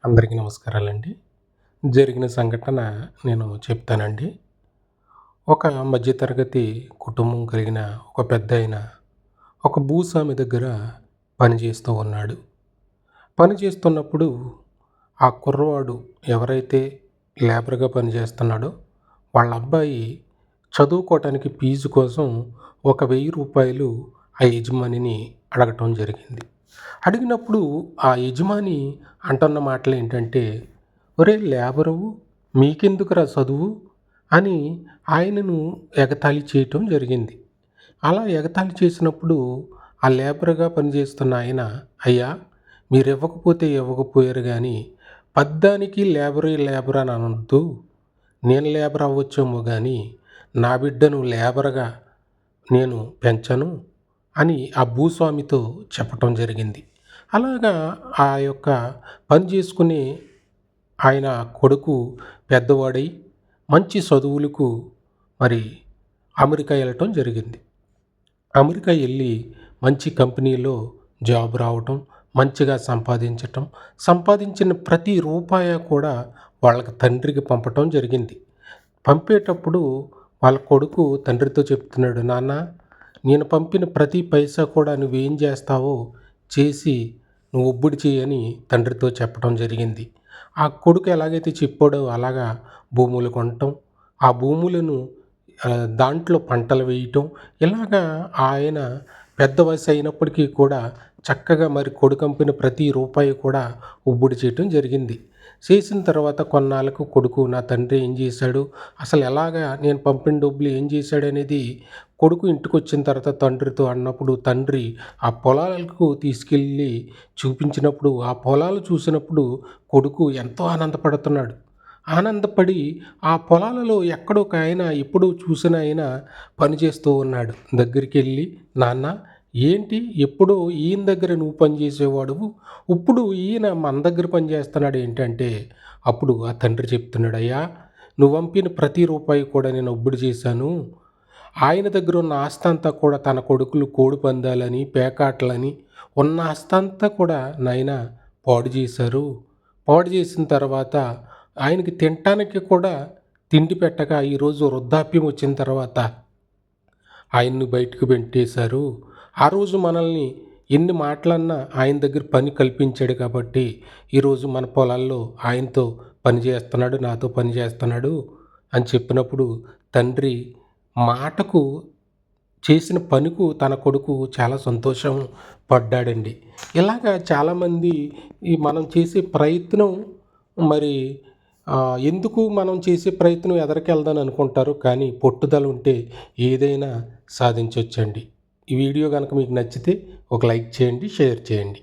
అందరికీ నమస్కారాలండి. జరిగిన సంఘటన నేను చెప్తానండి. ఒక మధ్యతరగతి కుటుంబం కలిగిన ఒక పెద్దాయన ఒక భూస్వామి దగ్గర పనిచేస్తూ ఉన్నాడు. పని చేస్తున్నప్పుడు ఆ కుర్రవాడు ఎవరైతే లేబర్‌గా పనిచేస్తున్నాడో వాళ్ళ అబ్బాయి చదువుకోవటానికి ఫీజు కోసం ఒక రూ. 1000 ఆ యజమానిని అడగటం జరిగింది. అడిగినప్పుడు ఆ యజమాని అంటున్న మాటలేంటంటే, "ఒరేయ్ లేబరు మీకెందుకురా చదువు" అని ఆయనను ఎగతాళి చేయటం జరిగింది. అలా ఎగతాళి చేసినప్పుడు ఆ లేబర్‌గా పనిచేస్తున్న ఆయన, "అయ్యా మీరివ్వకపోతే ఇవ్వకపోయారు గానీ, పద్దానికి లేబరు, లేబరు అని అనొద్దు. నేను లేబర్ అవ్వచ్చేమో గానీ, నా బిడ్డను లేబర్‌గా నేను పెంచను" అని ఆ భూస్వామితో చెప్పటం జరిగింది. అలాగా ఆ యొక్క పని చేసుకునే ఆయన కొడుకు పెద్దవాడై మంచి చదువులకు మరి అమెరికా వెళ్ళటం జరిగింది. అమెరికా వెళ్ళి మంచి కంపెనీలో జాబ్ రావటం, మంచిగా సంపాదించటం, సంపాదించిన ప్రతి రూపాయి కూడా వాళ్ళకి తండ్రికి పంపటం జరిగింది. పంపేటప్పుడు వాళ్ళ కొడుకు తండ్రితో చెప్తున్నాడు, "నాన్న నేను పంపిన ప్రతి పైసా కూడా నువ్వేం చేస్తావో చేసి నువ్వు ఒబ్బుడి చెయ్యని" తండ్రితో చెప్పడం జరిగింది. ఆ కొడుకు ఎలాగైతే చెప్పాడో అలాగా భూములు కొనటం, ఆ భూములను దాంట్లో పంటలు వేయటం, ఇలాగా ఆయన పెద్ద వయసు అయినప్పటికీ కూడా చక్కగా మరి కొడుకు పంపిన ప్రతి రూపాయి కూడా ఒబ్బుడి చేయటం జరిగింది. చేసిన తర్వాత కొన్నాళ్ళకు కొడుకు నా తండ్రి ఏం చేశాడు, అసలు ఎలాగా నేను పంపిన డబ్బులు ఏం చేశాడనేది కొడుకు ఇంటికొచ్చిన తర్వాత తండ్రితో అన్నప్పుడు, తండ్రి ఆ పొలాలకు తీసుకెళ్ళి చూపించినప్పుడు, ఆ పొలాలు చూసినప్పుడు కొడుకు ఎంతో ఆనందపడుతున్నాడు. ఆనందపడి ఆ పొలాలలో ఎక్కడో ఒక ఆయన ఎప్పుడూ చూసిన ఆయన పనిచేస్తూ ఉన్నాడు. దగ్గరికెళ్ళి, "నాన్న ఏంటి ఎప్పుడో ఈయన దగ్గర నువ్వు పనిచేసేవాడువు, ఇప్పుడు ఈయన మన దగ్గర పనిచేస్తున్నాడు ఏంటంటే" అప్పుడు ఆ తండ్రి చెప్తున్నాడు, "అయ్యా నువ్వు పంపిన ప్రతి రూపాయి కూడా నేను ఒబ్బుడు చేశాను. ఆయన దగ్గర ఉన్న ఆస్తి అంతా కూడా తన కొడుకులు కోడి పందాలని, పేకాటలని ఉన్న ఆస్తి అంతా కూడా నాయన పాడు చేశారు. పాడు చేసిన తర్వాత ఆయనకి తినటానికి కూడా తిండి పెట్టక ఈరోజు వృద్ధాప్యం వచ్చిన తర్వాత ఆయన్ని బయటకు పెట్టేశారు. ఆ రోజు మనల్ని ఎన్ని మాటలన్నా ఆయన దగ్గర పని కల్పించాడు కాబట్టి ఈరోజు మన పొలాల్లో ఆయనతో పని చేస్తున్నాడు, నాతో పని చేస్తున్నాడు" అని చెప్పినప్పుడు తండ్రి మాటకు చేసిన పనికు తన కొడుకు చాలా సంతోషం పడ్డాడండి. ఇలాగా చాలామంది ఈ మనం చేసే ప్రయత్నం మరి ఎందుకు మనం చేసే ప్రయత్నం ఎదరికెళ్దాని అనుకుంటారు. కానీ పట్టుదల ఉంటే ఏదైనా సాధించొచ్చండి. ఈ వీడియో గనక మీకు నచ్చితే ఒక లైక్ చేయండి, షేర్ చేయండి.